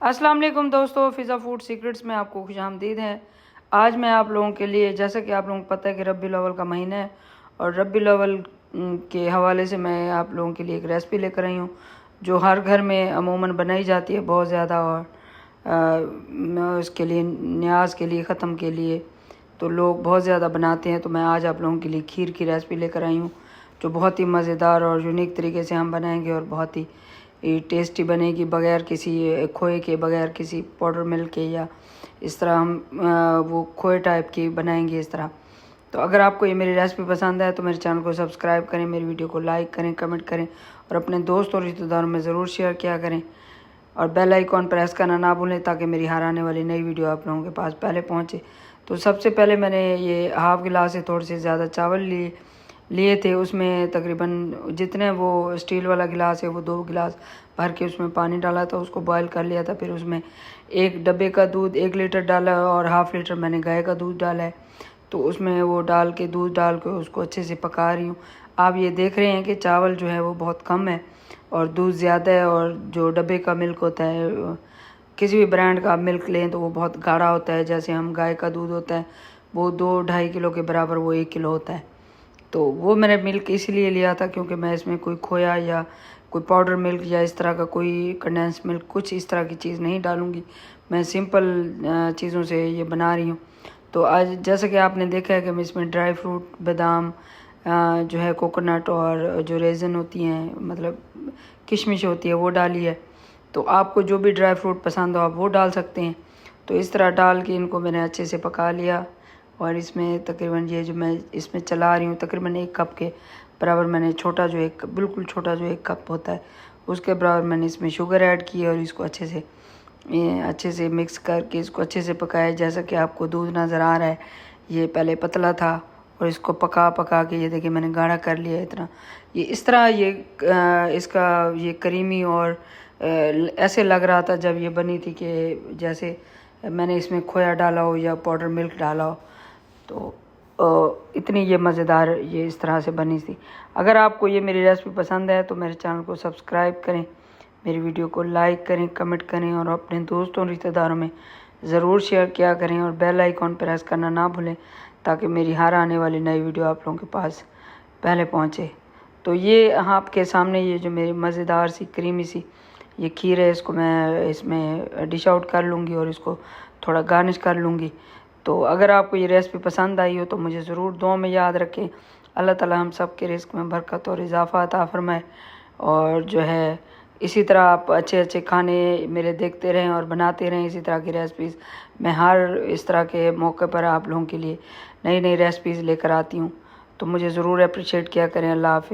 अस्सलाम वालेकुम दोस्तों, फ़िज़ा फूड सीक्रेट्स में आपको खुशामदीद है। आज मैं आप लोगों के लिए, जैसा कि आप लोगों को पता है कि रब्बीउल अव्वल का महीना है और रब्बीउल अव्वल के हवाले से मैं आप लोगों के लिए एक रेसिपी लेकर आई हूँ जो हर घर में अमूमन बनाई जाती है बहुत ज़्यादा। और उसके लिए न्याज़ के लिए, ख़त्म के लिए तो लोग बहुत ज़्यादा बनाते हैं। तो मैं आज आप लोगों के लिए खीर की रेसिपी लेकर आई हूँ जो बहुत ही मज़ेदार और यूनिक तरीके से हम बनाएंगे और बहुत ही टेस्टी बनेगी, बगैर किसी खोए के, बगैर किसी पाउडर मिल्क के, या इस तरह हम वो खोए टाइप की बनाएंगे इस तरह। तो अगर आपको ये मेरी रेसिपी पसंद है तो मेरे चैनल को सब्सक्राइब करें, मेरी वीडियो को लाइक करें, कमेंट करें और अपने दोस्तों और रिश्तेदारों में ज़रूर शेयर किया करें और बेल आइकॉन प्रेस करना ना भूलें ताकि मेरी हर आने वाली नई वीडियो आप लोगों के पास पहले पहुंचे। तो सबसे पहले मैंने ये हाफ़ गिलास से थोड़े से ज़्यादा चावल लिए थे। उसमें तकरीबन जितने वो स्टील वाला गिलास है वो 2 गिलास भर के उसमें पानी डाला था, उसको बॉयल कर लिया था। फिर उसमें 1 डब्बे का दूध 1 लीटर डाला और हाफ़ लीटर मैंने गाय का दूध डाला है। तो उसमें वो डाल के, दूध डाल के उसको अच्छे से पका रही हूँ। आप ये देख रहे हैं कि चावल जो है वो बहुत कम है और दूध ज़्यादा है। और जो डब्बे का मिल्क होता है, किसी भी ब्रांड का आप मिल्क लें तो वो बहुत गाढ़ा होता है। जैसे हम गाय का दूध होता है वो 2-2.5 किलो के बराबर, वो 1 किलो होता है। तो वो मैंने मिल्क इसलिए लिया था क्योंकि मैं इसमें कोई खोया या कोई पाउडर मिल्क या इस तरह का कोई कंडेंस मिल्क, कुछ इस तरह की चीज़ नहीं डालूँगी। मैं सिंपल चीज़ों से ये बना रही हूँ। तो आज जैसा कि आपने देखा है कि मैं इसमें ड्राई फ्रूट, बादाम जो है, कोकोनट और जो रेज़न होती हैं, मतलब किशमिश होती है, वो डाली है। तो आपको जो भी ड्राई फ्रूट पसंद हो आप वो डाल सकते हैं। तो इस तरह डाल के इनको मैंने अच्छे से पका लिया। और इसमें तकरीबन ये जो मैं इसमें चला रही हूँ तकरीबन 1 कप के बराबर मैंने, छोटा जो एक बिल्कुल छोटा जो 1 कप होता है उसके बराबर मैंने इसमें शुगर ऐड की और इसको अच्छे से मिक्स करके इसको अच्छे से पकाया। जैसा कि आपको दूध नज़र आ रहा है, ये पहले पतला था और इसको पका पका के ये देखिए मैंने गाढ़ा कर लिया इतना। ये इस तरह इसका ये करीमी और ऐसे लग रहा था जब ये बनी थी कि जैसे मैंने इसमें खोया डाला हो या पाउडर मिल्क डाला हो। तो इतनी ये मज़ेदार ये इस तरह से बनी थी। अगर आपको ये मेरी रेसिपी पसंद है तो मेरे चैनल को सब्सक्राइब करें, मेरी वीडियो को लाइक करें, कमेंट करें और अपने दोस्तों रिश्तेदारों में ज़रूर शेयर किया करें और बेल आइकॉन प्रेस करना ना भूलें ताकि मेरी हर आने वाली नई वीडियो आप लोगों के पास पहले पहुँचे। तो ये आपके सामने ये जो मेरी मज़ेदार सी क्रीमी सी ये खीर है, इसको मैं इसमें डिश आउट कर लूँगी और इसको थोड़ा गार्निश कर लूँगी। तो अगर आपको ये रेसिपी पसंद आई हो तो मुझे ज़रूर दुआ में याद रखें। अल्लाह ताला हम सब के रिज़्क़ में बरकत और इजाफ़ा अता फ़रमाए। और जो है इसी तरह आप अच्छे अच्छे खाने मेरे देखते रहें और बनाते रहें इसी तरह की रेसिपीज़। मैं हर इस तरह के मौके पर आप लोगों के लिए नई नई रेसिपीज़ लेकर आती हूँ। तो मुझे ज़रूर अप्रिशिएट किया करें। अल्लाह हाफ़िज़।